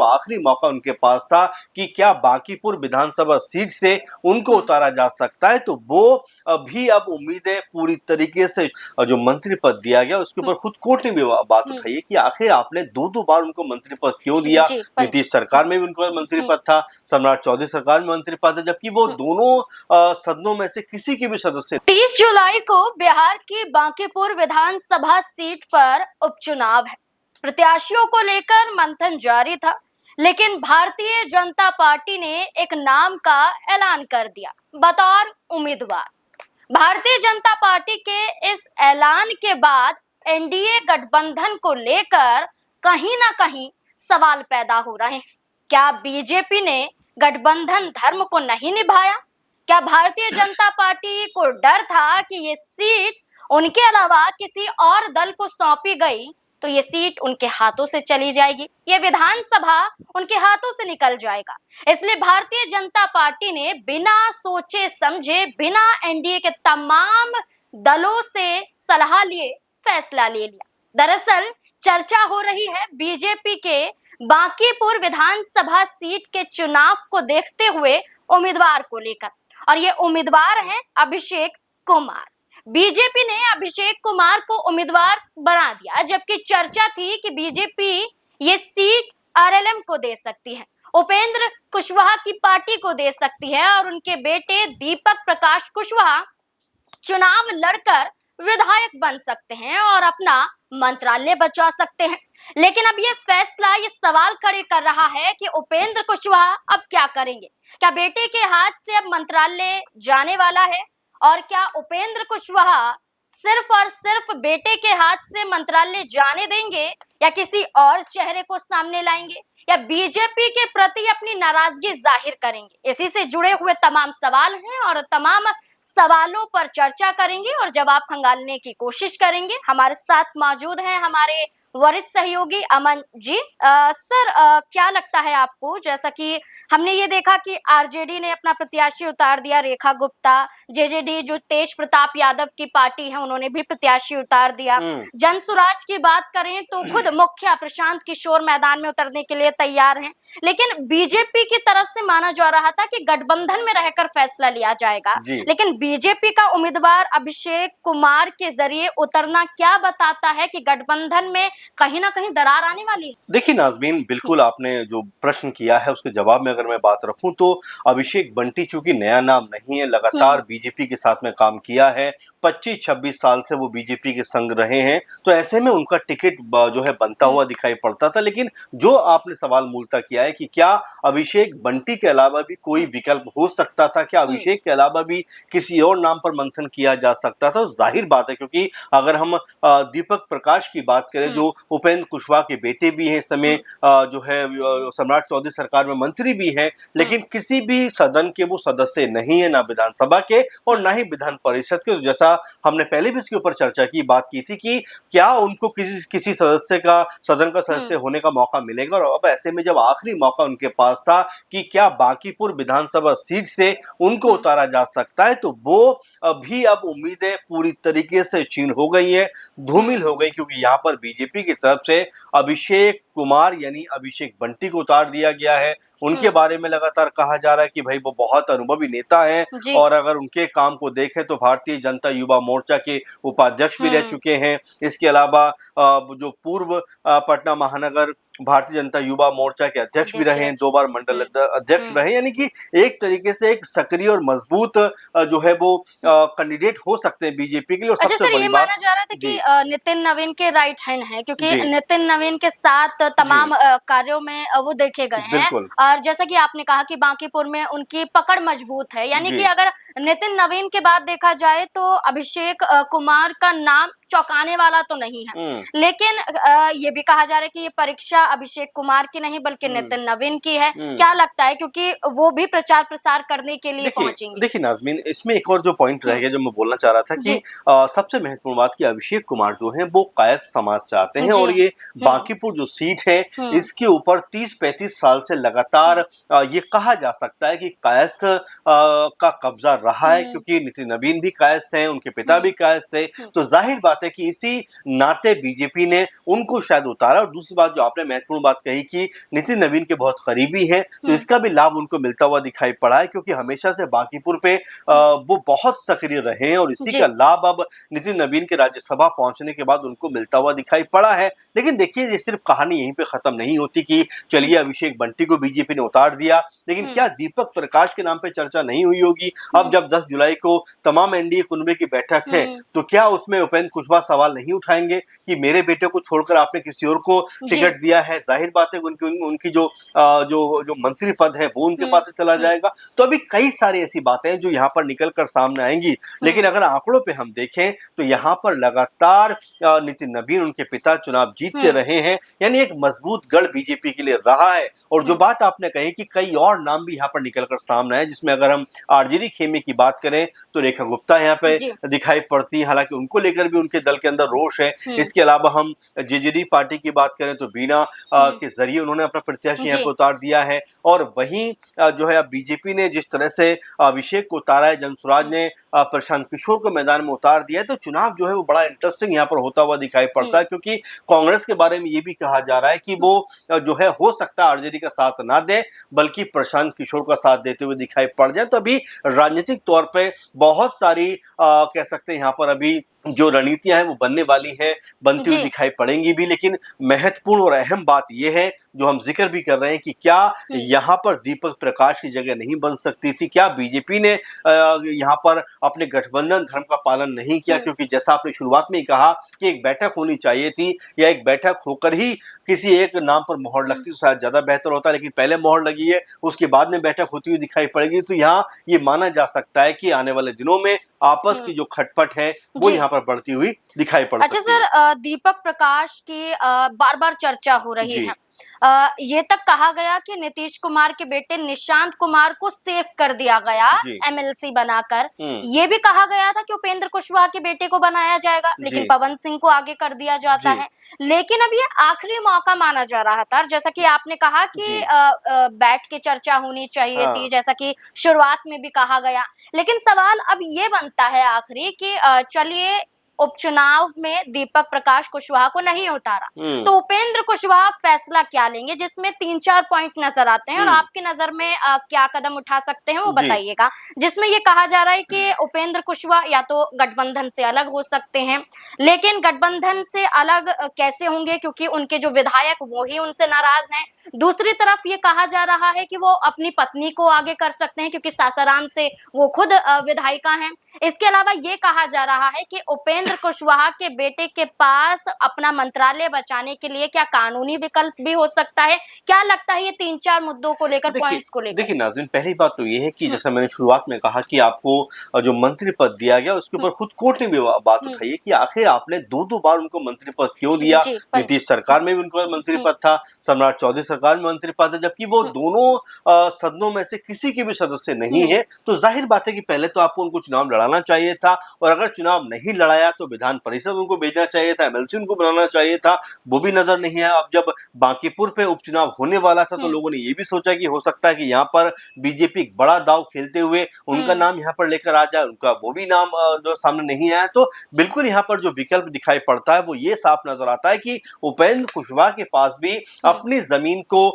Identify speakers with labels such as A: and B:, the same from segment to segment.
A: आखिरी मौका उनके पास था कि क्या बांकीपुर विधानसभा सीट से उनको उतारा जा सकता है, तो वो भी अब उम्मीद है पूरी तरीके से जो मंत्री पद दिया गया उसके ऊपर खुद कोर्ट ने भी बात उठाई है कि आखिर आपने दो बार उनको मंत्री पद क्यों दिया। नीतीश सरकार में भी उनको मंत्री पद था, सम्राट चौधरी सरकार में मंत्री पद है, जबकि वो दोनों सदनों में से किसी के भी सदस्य।
B: 30 जुलाई को बिहार की बांकीपुर विधानसभा सीट पर उपचुनाव है। प्रत्याशियों को लेकर मंथन जारी था, लेकिन भारतीय जनता पार्टी ने एक नाम का ऐलान कर दिया बतौर उम्मीदवार। भारतीय जनता पार्टी के इस ऐलान के बाद एनडीए गठबंधन को लेकर कहीं ना कहीं सवाल पैदा हो रहे हैं। क्या बीजेपी ने गठबंधन धर्म को नहीं निभाया? क्या भारतीय जनता पार्टी को डर था कि ये सीट उनके अलावा किसी और दल को सौंपी गई तो ये सीट उनके हाथों से चली जाएगी, ये विधानसभा उनके हाथों से निकल जाएगा। इसलिए भारतीय जनता पार्टी ने बिना सोचे समझे, बिना एनडीए के तमाम दलों से सलाह लिए फैसला ले लिया। दरअसल चर्चा हो रही है बीजेपी के बांकीपुर विधानसभा सीट के चुनाव को देखते हुए उम्मीदवार को लेकर, और ये उम्मीदवार हैं अभिषेक कुमार। बीजेपी ने अभिषेक कुमार को उम्मीदवार बना दिया, जबकि चर्चा थी कि बीजेपी ये सीट आरएलएम को दे सकती है, उपेंद्र कुशवाहा की पार्टी को दे सकती है और उनके बेटे दीपक प्रकाश कुशवाहा चुनाव लड़कर विधायक बन सकते हैं और अपना मंत्रालय बचा सकते हैं। लेकिन अब ये फैसला ये सवाल खड़े कर रहा है कि उपेंद्र कुशवाहा अब क्या करेंगे। क्या बेटे के हाथ से अब मंत्रालय जाने वाला है, और क्या उपेंद्र कुशवाहा सिर्फ और सिर्फ बेटे के हाथ से मंत्रालय जाने देंगे या किसी और चेहरे को सामने लाएंगे, या बीजेपी के प्रति अपनी नाराजगी जाहिर करेंगे। इसी से जुड़े हुए तमाम सवाल हैं और तमाम सवालों पर चर्चा करेंगे और जवाब खंगालने की कोशिश करेंगे। हमारे साथ मौजूद हैं हमारे वरिष्ठ सहयोगी अमन जी। सर, क्या लगता है आपको, जैसा कि हमने ये देखा कि आरजेडी ने अपना प्रत्याशी उतार दिया, रेखा गुप्ता, जेजेडी जो तेज प्रताप यादव की पार्टी है उन्होंने भी प्रत्याशी उतार दिया। जनसुराज की बात करें तो खुद मुखिया प्रशांत किशोर मैदान में उतरने के लिए तैयार हैं, लेकिन बीजेपी की तरफ से माना जा रहा था कि गठबंधन में रहकर फैसला लिया जाएगा, लेकिन बीजेपी का उम्मीदवार अभिषेक कुमार के जरिए उतरना क्या बताता है कि गठबंधन में कहीं ना कहीं दरार आने वाली है?
A: देखिए नाज़मीन, बिल्कुल आपने जो प्रश्न किया है उसके जवाब में अगर मैं बात रखूं तो अभिषेक बंटी चूंकि नया नाम नहीं है, लगातार बीजेपी के साथ में काम किया है, 25-26 साल से वो बीजेपी के संग रहे हैं, तो ऐसे में उनका टिकट जो है बनता हुआ दिखाई पड़ता था। लेकिन जो आपने सवाल मूलतः किया है कि क्या अभिषेक बंटी के अलावा भी कोई विकल्प हो सकता था, क्या अभिषेक के अलावा भी किसी और नाम पर मंथन किया जा सकता था, जाहिर बात है क्योंकि अगर हम दीपक प्रकाश की बात करें जो उपेंद्र कुशवाहा के बेटे भी हैं, इस समय जो है सम्राट चौधरी सरकार में मंत्री भी हैं, लेकिन किसी भी सदन के वो सदस्य नहीं है, ना विधानसभा के और ना ही विधान परिषद के। जैसा हमने पहले भी इसके ऊपर चर्चा की, बात की थी कि क्या उनको किसी सदस्य का सदन का सदस्य होने का मौका मिलेगा, और अब ऐसे में जब आखिरी मौका उनके पास था कि क्या बांकीपुर विधानसभा सीट से उनको उतारा जा सकता है, तो वो भी अब उम्मीदें पूरी तरीके से छीन हो गई है, धूमिल हो गई, क्योंकि यहाँ पर बीजेपी की तरफ से अभिषेक कुमार यानी अभिषेक बंटी को उतार दिया गया है। उनके बारे में लगातार कहा जा रहा है कि भाई वो बहुत अनुभवी नेता हैं और अगर उनके काम को देखें तो भारतीय जनता युवा मोर्चा के उपाध्यक्ष भी रह चुके हैं। इसके अलावा जो पूर्व पटना महानगर भारतीय जनता युवा मोर्चा के अध्यक्ष भी रहे हैं, 2 बार मंडल अध्यक्ष रहे, यानी कि एक तरीके से एक सक्रिय और मजबूत जो है वो कैंडिडेट हो सकते हैं बीजेपी के लिए। और
B: सबसे बड़ी बात माना जा रहा था कि नितिन नवीन के राइट हैंड हैं, क्योंकि नितिन नवीन के साथ तमाम कार्यों में वो देखे गए हैं, और जैसा कि आपने कहा कि बांकीपुर में उनकी पकड़ मजबूत है, यानी कि अगर नितिन नवीन के बाद देखा जाए तो अभिषेक कुमार का नाम चौंकाने वाला तो नहीं है, लेकिन ये भी कहा जा रहा है कि ये परीक्षा अभिषेक कुमार की नहीं बल्कि नितिन नवीन की है। क्या लगता है, क्योंकि वो भी प्रचार प्रसार करने के लिए पहुंचेंगे?
A: देखिए नाज़मीन, इसमें एक और जो पॉइंट रह गया जो मैं बोलना चाह रहा था कि सबसे महत्वपूर्ण बात कि अभिषेक कुमार जो है वो कायस्थ समाज चाहते हैं, और ये बांकीपुर जो सीट है इसके ऊपर 30-35 साल से लगातार ये कहा जा सकता है कि कायस्थ का कब्जा रहा है, क्योंकि नितिन नवीन भी कायस्थ हैं, उनके पिता भी कायस्थ थे, तो जाहिर बात बात है कि इसी नाते बीजेपी ने उनको शायद उतारा। और दूसरी बात जो आपने महत्वपूर्ण बात कही कि नितिन नवीन के बहुत करीबी हैं, तो इसका भी लाभ उनको मिलता हुआ दिखाई पड़ा है, क्योंकि हमेशा से बांकीपुर पे वो बहुत सक्रिय रहे हैं और इसी
B: जी।
A: का लाभ अब नितिन नवीन के राज्यसभा पहुंचने के बाद उनको मिलता हुआ दिखाई पड़ा है। लेकिन देखिए, ये सिर्फ कहानी यहीं पे खत्म नहीं होती कि चलिए अभिषेक बंटी को बीजेपी ने उतार दिया, लेकिन क्या दीपक प्रकाश के नाम पे चर्चा नहीं हुई होगी? अब जब 10 जुलाई को तमाम एनडीए कुनबे की बैठक है, तो क्या उसमें उपेंद्र कुशवाहा सवाल नहीं उठाएंगे कि मेरे बेटे को छोड़कर आपने किसी और को टिकट दिया है? जाहिर बात है उनकी जो जो मंत्री पद है वो उनके पास से चला जाएगा। तो अभी कई सारी ऐसी बातें हैं जो यहाँ पर निकल कर सामने आएंगी। लेकिन अगर आंकड़ों पे हम देखें तो यहाँ पर लगातार नितिन नवीन, उनके पिता, चुनाव जीतते रहे हैं, यानी एक मजबूत गढ़ बीजेपी के लिए रहा है। और जो बात आपने कही कि कई और नाम भी यहाँ पर निकल कर सामने आए, जिसमें अगर हम आरजेडी खेमे की बात करें तो रेखा गुप्ता यहाँ पे दिखाई पड़ती है, हालांकि उनको लेकर भी उनके दल के अंदर रोष है। इसके अलावा हम जेजेडी पार्टी की बात करें तो बीना के जरिए उन्होंने अपना प्रत्याशी यहाँ पे उतार दिया है। और वहीं जो है बीजेपी ने जिस तरह से अभिषेक को उतारा है, जनसुराज ने प्रशांत किशोर को मैदान में उतार दिया है, तो चुनाव जो है वो बड़ा इंटरेस्टिंग यहाँ पर होता हुआ दिखाई पड़ता है। क्योंकि कांग्रेस के बारे में ये भी कहा जा रहा है कि वो जो है हो सकता है आरजेडी का साथ ना दे, बल्कि प्रशांत किशोर का साथ देते हुए दिखाई पड़ जाए। तो अभी राजनीतिक तौर पे बहुत सारी कह सकते हैं यहाँ पर अभी जो रणनीतियां हैं वो बनने वाली है, बनती हुई दिखाई पड़ेंगी भी। लेकिन महत्वपूर्ण और अहम बात यह है जो हम जिक्र भी कर रहे हैं कि क्या यहाँ पर दीपक प्रकाश की जगह नहीं बन सकती थी? क्या बीजेपी ने यहाँ पर अपने गठबंधन धर्म का पालन नहीं किया? क्योंकि जैसा आपने शुरुआत में ही कहा कि एक बैठक होनी चाहिए थी, या एक बैठक होकर ही किसी एक नाम पर मोहर लगती तो शायद ज्यादा बेहतर होता, लेकिन पहले मोहर लगी है, उसके बाद में बैठक होती हुई दिखाई पड़ेगी। तो यहाँ ये माना जा सकता है कि आने वाले दिनों में आपस की जो खटपट है वो यहाँ पर बढ़ती हुई दिखाई पड़ सकती है।
B: अच्छा सर, दीपक प्रकाश की बार बार चर्चा हो रही है। ये तक कहा गया कि नीतीश कुमार के बेटे निशांत कुमार को सेव कर दिया गया एमएलसी बनाकर। ये भी कहा गया था कि उपेंद्र कुशवाहा के बेटे को बनाया जाएगा, लेकिन पवन सिंह को आगे कर दिया जाता है। लेकिन अब ये आखिरी मौका माना जा रहा था, जैसा कि आपने कहा कि बैठ के चर्चा होनी चाहिए थी, जैसा कि शुरुआत में भी कहा गया। लेकिन सवाल अब ये बनता है आखिरी कि चलिए उपचुनाव में दीपक प्रकाश कुशवाहा को नहीं उतारा, तो उपेंद्र कुशवाहा फैसला क्या लेंगे, जिसमें 3-4 पॉइंट नजर आते हैं और आपकी नजर में क्या कदम उठा सकते हैं वो बताइएगा। जिसमें ये कहा जा रहा है कि उपेंद्र कुशवाहा या तो गठबंधन से अलग हो सकते हैं, लेकिन गठबंधन से अलग कैसे होंगे, क्योंकि उनके जो विधायक वो ही उनसे नाराज हैं। दूसरी तरफ ये कहा जा रहा है कि वो अपनी पत्नी को आगे कर सकते हैं, क्योंकि सासाराम से वो खुद विधायिका हैं। इसके अलावा ये कहा जा रहा है कि उपेंद्र कुशवाहा के बेटे के पास अपना मंत्रालय बचाने के लिए क्या कानूनी विकल्प भी हो सकता है? क्या लगता है ये 3-4 मुद्दों को लेकर, पॉइंट्स को लेकर?
A: देखिए नाज़रीन, पहली बात तो ये है कि जैसा मैंने शुरुआत में कहा कि आपको जो मंत्री पद दिया गया उसके ऊपर खुद कोर्ट ने भी बात उठाई है कि आखिर आपने 2-2 बार उनको मंत्री पद क्यों दिया? नीतीश सरकार में भी उनको मंत्री पद था, सम्राट चौधरी सरकार में मंत्री पद है, जबकि वो दोनों सदनों में से किसी के भी सदस्य नहीं है। तो जाहिर बात है कि पहले तो आपको उनको चुनाव लड़ाना चाहिए था, और अगर चुनाव नहीं लड़ाया तो विधान परिषद उनको भेजना चाहिए था, एमएलसी उनको बनाना चाहिए था, वो भी नजर नहीं आया। अब जब बांकीपुर पे उपचुनाव होने वाला था तो लोगों ने ये भी सोचा कि हो सकता है कि यहाँ पर बीजेपी एक बड़ा दाव खेलते हुए उनका नाम यहाँ पर लेकर आ जाए, उनका वो भी नाम जो सामने नहीं आया। तो बिल्कुल यहाँ पर जो विकल्प दिखाई पड़ता है वो ये साफ नजर आता है कि उपेंद्र कुशवाहा के पास भी अपनी जमीन को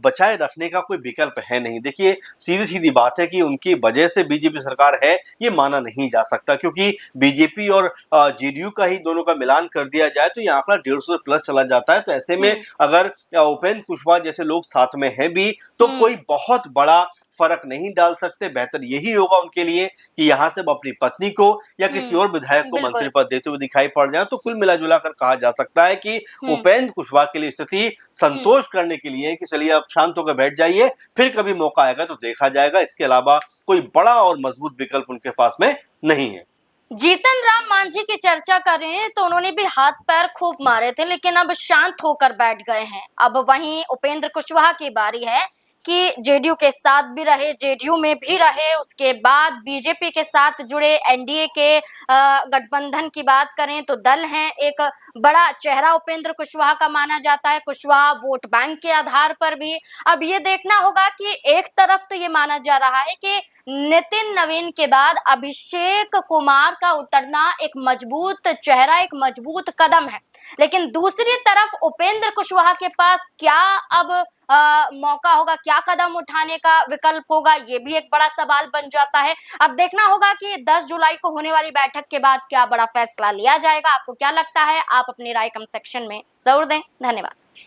A: बचाए रखने का कोई विकल्प है नहीं। देखिए सीधी सीधी बात है कि उनकी वजह से बीजेपी सरकार है ये माना नहीं जा सकता, क्योंकि बीजेपी और जेडीयू का ही दोनों का मिलान कर दिया जाए तो ये आंकड़ा 150 प्लस चला जाता है। तो ऐसे में अगर उपेंद्र कुशवाहा जैसे लोग साथ में हैं भी तो कोई बहुत बड़ा फर्क नहीं डाल सकते। बेहतर यही होगा उनके लिए कि यहाँ से अपनी पत्नी को या किसी और विधायक को मंत्री पद देते हुए दिखाई पड़ जाए। तो कुल मिला कर कहा जा सकता है कि उपेंद्र कुशवाहा के लिए स्थिति संतोष करने के लिए कि चलिए अब शांत होकर बैठ जाइए, फिर कभी मौका आएगा तो देखा जाएगा। इसके अलावा कोई बड़ा और मजबूत विकल्प उनके पास में नहीं है।
B: जीतन राम मांझी की चर्चा करें तो उन्होंने भी हाथ पैर खूब मारे थे, लेकिन अब शांत होकर बैठ गए हैं। अब वहीं उपेंद्र कुशवाहा की बारी है कि जेडीयू के साथ भी रहे, जेडीयू में भी रहे, उसके बाद बीजेपी के साथ जुड़े, एनडीए के गठबंधन की बात करें तो दल हैं। एक बड़ा चेहरा उपेंद्र कुशवाहा का माना जाता है, कुशवाहा वोट बैंक के आधार पर भी। अब ये देखना होगा कि एक तरफ तो ये माना जा रहा है कि नितिन नवीन के बाद अभिषेक कुमार का उतरना एक मजबूत चेहरा, एक मजबूत कदम है, लेकिन दूसरी तरफ उपेंद्र कुशवाहा के पास क्या अब मौका होगा, क्या कदम उठाने का विकल्प होगा, ये भी एक बड़ा सवाल बन जाता है। अब देखना होगा कि 10 जुलाई को होने वाली बैठक के बाद क्या बड़ा फैसला लिया जाएगा। आपको क्या लगता है? आप अपनी राय कमेंट सेक्शन में जरूर दें। धन्यवाद।